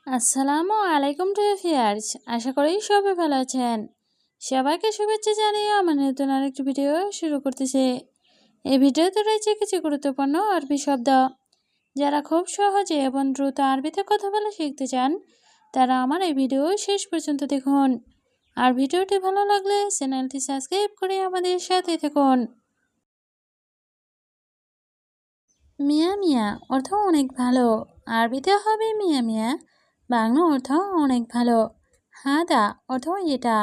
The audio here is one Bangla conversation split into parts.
আসসালামু আলাইকুম টু ভিউয়ার্স, আশা করি সবাই ভালো আছেন। সবাইকে শুভেচ্ছা জানিয়ে আমার নতুন আরেকটি ভিডিও শুরু করতেছি। এই ভিডিওতে রয়েছে কিছু গুরুত্বপূর্ণ আরবি শব্দ। যারা খুব সহজে এবং দ্রুত আরবিতে কথা বলা শিখতে চান, তারা আমার এই ভিডিও শেষ পর্যন্ত দেখুন। আর ভিডিওটি ভালো লাগলে চ্যানেলটি সাবস্ক্রাইব করে আমাদের সাথে থাকুন। মিয়া মিয়া অর্থ অনেক ভালো। আরবিতে হবে মিয়া মিয়া, বাংলা অর্থ অনেক ভালো। হাদা অর্থ এটা।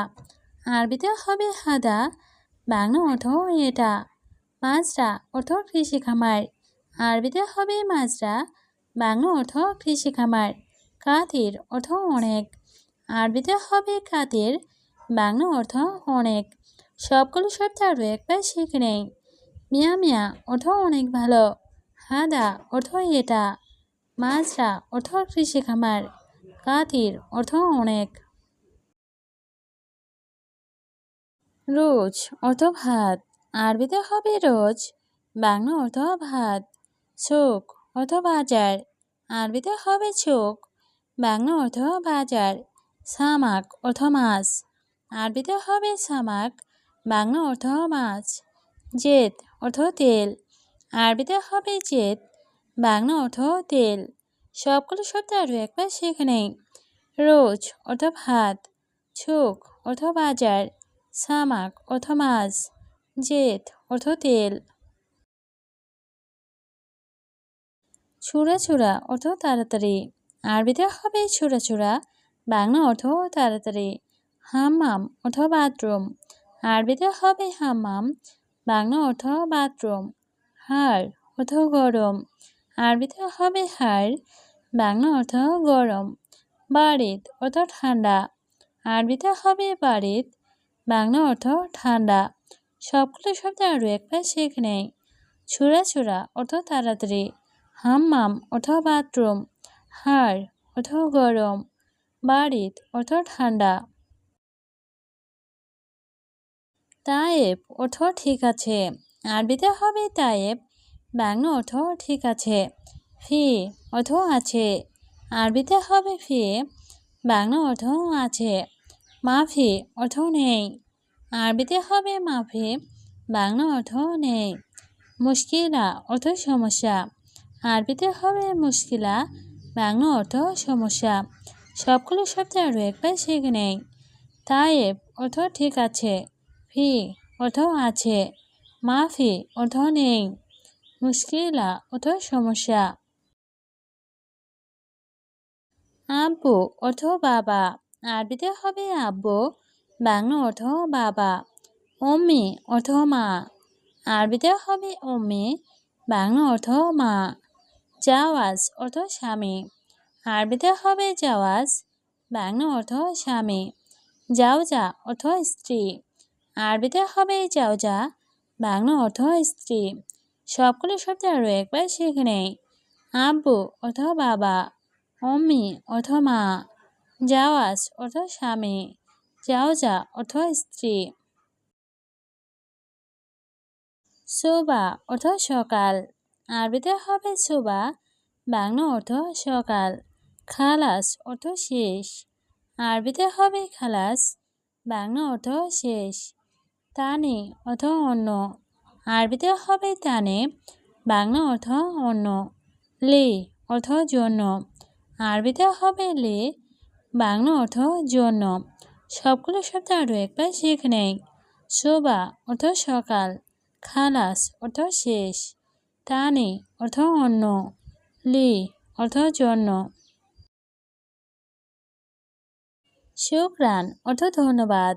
আরবিতে হবে হাদা, বাংলা অর্থ এটা। মাজরা অর্থ কৃষি খামার। আরবিতে হবে মাজরা, বাংলা অর্থ কৃষি খামার। কাতির অর্থ অনেক। আরবিতে হবে কাতির, বাংলা অর্থ অনেক। সবগুলো শব্দ আরও একবার শিখে নেই। মিয়া মিয়া অর্থ অনেক ভালো। হাদা অর্থ এটা। মাজরা অর্থ কৃষি খামার। কাতির অর্থ অনেক। রোজ অর্থ ভাত। আরবিতে হবে রোজ, বাংলা অর্থ ভাত। চোখ অর্থ বাজার। আরবিতে হবে চোখ, বাংলা অর্থ বাজার। সামাক অর্থ মাছ। আরবিতে হবে সামাক, বাংলা অর্থ মাছ। জেদ অর্থ তেল। আরবিতে হবে জেদ, বাংলা অর্থ তেল। সবগুলো শব্দ আরও একবার শিখে নেই। রোজ অর্থ ভাত, চোখ অর্থ বাজার, সামাক অর্থ মাছ, জেদ অর্থ তেল। ছুড়া ছুড়া অর্থ তাড়াতাড়ি। আরবিতে হবে ছুড়া ছুড়া, বাংলা অর্থ তাড়াতাড়ি। হাম্মাম অর্থ বাথরুম। আরবিতে হবে হাম্মাম, বাংলা অর্থ বাথরুম। হাড় অর্থ গরম। আরবিতে হবে হাড়, বাংলা অর্থ গরম। বারিদ অর্থ ঠান্ডা। আরবিতে হবে বারিদ, বাংলা অর্থ ঠান্ডা। সবগুলো শব্দ আরও একবার শিখে নেই। ছুড়া ছুড়া অর্থ তাড়াতাড়ি। হাম্মাম অর্থ বাথরুম। হাড় অর্থ গরম। বারিদ অর্থ ঠান্ডা। তায়েব অর্থ ঠিক আছে। আরবিতে হবে তায়েব, বাংলা অর্থ ঠিক আছে। ফি অর্থ আছে। আরবিতে হবে ফি, বাংলা অর্থ আছে। মাফি অর্থ নেই। আরবিতে হবে মাফি, বাংলা অর্থ নেই। মুশকিলা অর্থ সমস্যা। আরবিতে হবে মুশকিলা, বাংলা অর্থ সমস্যা। সবগুলো শব্দ আরও একবার শিখে নেই। তায়েব অর্থ ঠিক আছে। ফি অর্থ আছে। মাফি অর্থ নেই। মুশকিলা অর্থ সমস্যা। আব্বু অর্থ বাবা। আরবিতে হবে আব্বু, বাংলা অর্থ বাবা। অম্মি অর্থ মা। আরবিতে হবে অম্মি, বাংলা অর্থ মা। জাওয়াজ অর্থ স্বামী। আরবিতে হবে জাওয়াজ, বাংলা অর্থ স্বামী। জাওজা অর্থ স্ত্রী। আরবিতে হবে জাওজা, বাংলা অর্থ স্ত্রী। সবগুলো শব্দ আরও একবার শিখে নেই। আব্বু অর্থ বাবা, অম্মি অর্থ মা, জাওয়াজ অর্থ স্বামী, জাওজা অর্থ স্ত্রী। সুবা অর্থ সকাল। আরবিতে হবে সুবা, বাংলা অর্থ সকাল। খালাস অর্থ শেষ। আরবিতে হবে খালাস, বাংলা অর্থ শেষ। তানে অর্থ অন্য। আরবিতে হবে তানে, বাংলা অর্থ অন্য। লে অর্থ জন্য। আরবিতে হবে লে, বাংলা অর্থ জন্য। সবগুলো শব্দ আরও একবার শিখে নেই। সুবা অর্থ সকাল, খালাস অর্থ শেষ, তানে অর্থ অন্য, লি অর্থ জন্য। শুকরান অর্থ ধন্যবাদ।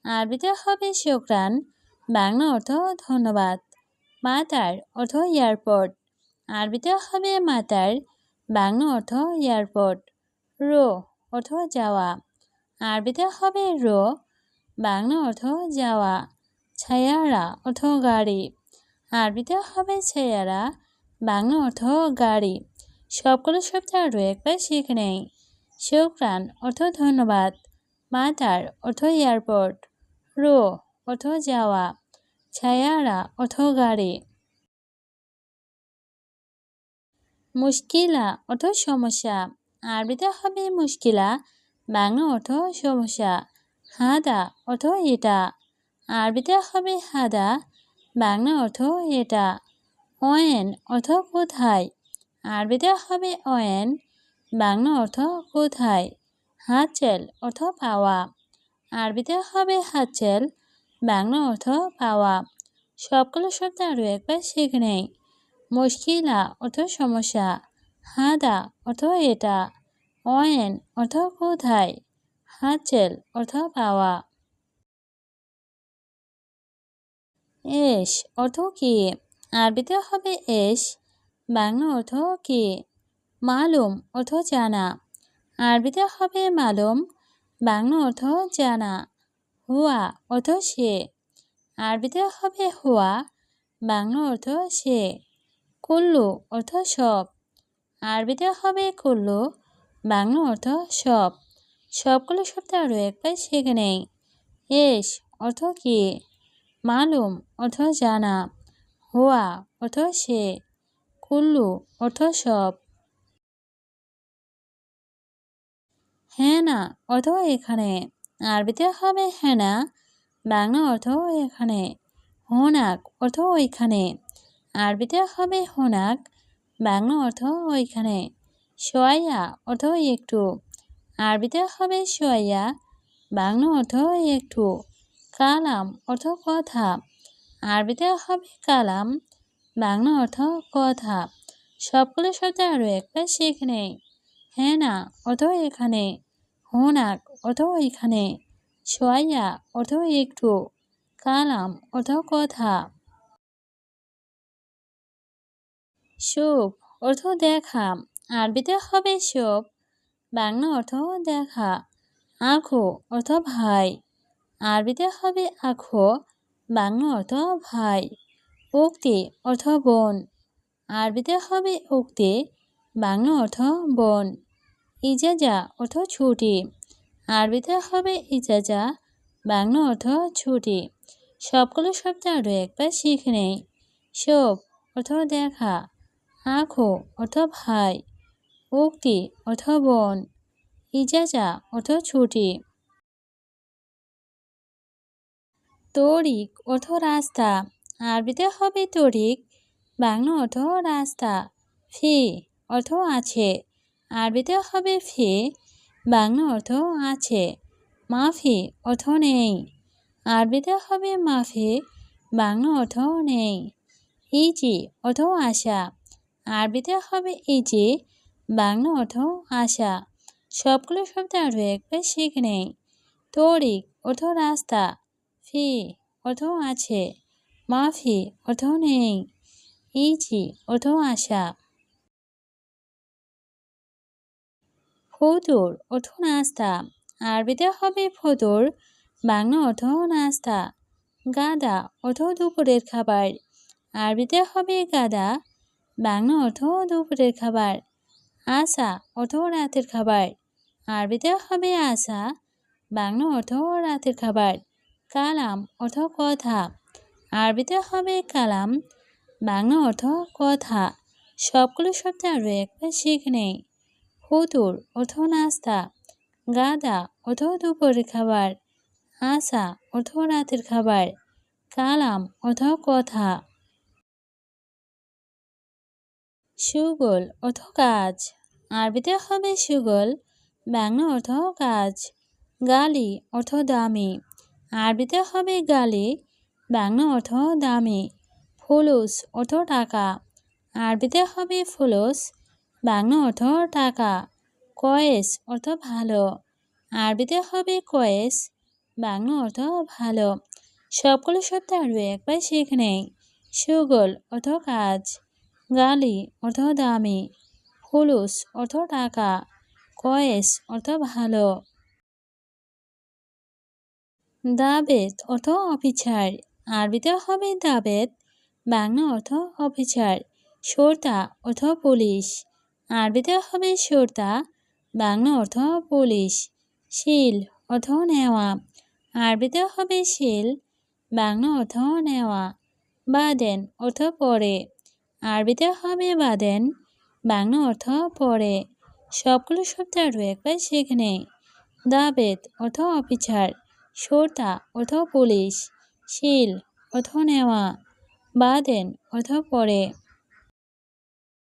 আরবিতে হবে শুকরান, বাংলা অর্থ ধন্যবাদ। মাতার অর্থ এয়ারপোর্ট। আরবিতে হবে মাতার, বাংলা অর্থ এয়ারপোর্ট। রো অর্থ যাওয়া। আরবিতে হবে রো, বাংলা অর্থ যাওয়া। ছায়ারা অর্থ গাড়ি। আরবিতে হবে ছায়ারা, বাংলা অর্থ গাড়ি। সবগুলো শব্দ আরও একবার শিখে নেই। শুকরান অর্থ ধন্যবাদ। মাতার অর্থ এয়ারপোর্ট। রো অর্থ যাওয়া। ছায়ারা অর্থ গাড়ি। মুশকিলা অর্থ সমস্যা। আরবিতে হবে মুশকিলা, বাংলা অর্থ সমস্যা। হাদা অর্থ এটা, আরবিতে হবে হাদা, বাংলা অর্থ এটা। অয়েন অর্থ কোথায়, আরবিতে হবে অয়েন, বাংলা অর্থ কোথায়। হাতচেল অর্থ পাওয়া, আরবিতে হবে হাতচেল, বাংলা অর্থ পাওয়া। সবগুলো শব্দ আরও একবার শিখে নেই। মুশকিলা অর্থ সমস্যা, হাদা অর্থ এটা, অয়েন অর্থ কোথায়, হাতচেল অর্থ পাওয়া। এশ অর্থ কি, আরবিতে হবে এশ, বাংলা অর্থ কি। মালুম অর্থ জানা, আরবিতে হবে মালুম, বাংলা অর্থ জানা। হুয়া অর্থ সে, আরবিতে হবে হুয়া, বাংলা অর্থ সে। কুল্লু অর্থ সব, আরবিতে হবে কুল্লু, বাংলা অর্থ সব। সবগুলো শব্দ আরও একবার শিখে নেই। এশ অর্থ কি, মালুম অর্থ জানা, হুয়া অর্থ সে, কুল্লু অর্থ সব। হেনা অর্থ এখানে, আরবিতে হবে হেনা, বাংলা অর্থ এখানে। হোনাক অর্থ ওইখানে, আরবিতে হবে হোনাক, বাংলা অর্থ ওইখানে। সোয়া অর্থ একটু, আরবিতে হবে সোয়া, বাংলা অর্থ একটু। কালাম অর্থ কথা, আরবিতে হবে কালাম, বাংলা অর্থ কথা। সবগুলো শব্দ আরও একবার শিখে নেই। হেনা অর্থ এখানে, হোনাক অর্থ এখানে, সোয়া অর্থ একটু, কালাম অর্থ কথা। শুভ অর্থ দেখা, আরবিতে হবে শুভ, বাংলা অর্থ দেখা। আখো অর্থ ভাই, আরবিতে হবে আখো, বাংলা অর্থ ভাই। উক্তি অর্থ বোন, আরবিতে হবে উক্তি, বাংলা অর্থ বোন। ইজাজা অর্থ ছুটি, আরবিতে হবে ইজাজা, বাংলা অর্থ ছুটি। সবগুলো শব্দ আরও একবার শিখে নেই। শুভ অর্থ দেখা, আখো অর্থ ভাই, উক্তি অর্থ বোন, ইজাজা অর্থ ছুটি। তরিক অর্থ রাস্তা, আরবিতে হবে তরিক, বাংলা অর্থ রাস্তা। ফি অর্থ আছে, আরবিতে হবে ফি, বাংলা অর্থ আছে। মাফি অর্থ নেই, আরবিতে হবে মাফি, বাংলা অর্থ নেই। ইজি অর্থ আশা, আরবিতে হবে ইজি, বাংলা অর্থ আশা। সবগুলো শব্দ আরও একবার শিখে নেই। তরিক অর্থ রাস্তা, ফি অর্থ আছে, মাফি অর্থ নেই, ইজি অর্থ আশা। ফতুর অর্থ নাস্তা, আরবিতে হবে ফতুর, বাংলা অর্থ নাস্তা। গাদা অর্থ দুপুরের খাবার, আরবিতে হবে গাদা, বাংলা অর্থ দুপুরের খাবার। আসা অর্থ রাতের খাবার, আরবিতে হবে আসা, বাংলা অর্থ রাতের খাবার। কালাম অর্থ কথা, আরবিতে হবে কালাম, বাংলা অর্থ কথা। সবগুলো শব্দ আরও একবার শিখে নেই। ফতুর অর্থ নাস্তা, গাদা অর্থ দুপুরের খাবার, আসা অর্থ রাতের খাবার, কালাম অর্থ কথা। সুগল অর্থ কাজ, আরবিতে হবে সুগল, বাংলা অর্থ কাজ। গালি অর্থ দামি, আরবিতে হবে গালি, বাংলা অর্থ দামি। ফুলুস অর্থ টাকা, আরবিতে হবে ফুলুস, বাংলা অর্থ টাকা। কয়েস অর্থ ভালো, আরবিতে হবে কয়েস, বাংলা অর্থ ভালো। সবগুলো শব্দ আরও একবার শিখে নেই। সুগল অর্থ কাজ, গালি অর্থ দামি, ফুলুস অর্থ টাকা, কয়েস অর্থ ভালো। দাবেত অর্থ অফিসার, আরবিতে হবে দাবেত, বাংলা অর্থ অফিসার। শর্তা অর্থ পুলিশ, আরবিতে হবে শর্তা, বাংলা অর্থ পুলিশ। শিল অর্থ নেওয়া, আরবিতে হবে শিল, বাংলা অর্থ নেওয়া। বাদেন অর্থ পরে, আরবিতে হবে বাদেন, বাংলা অর্থ পরে। সবগুলো শব্দ আরও একবার শিখে নেই। দাবেত অর্থ অফিসার, শর্তা অর্থ পুলিশ, শিল অর্থ নেওয়া, বাদেন অর্থ পরে।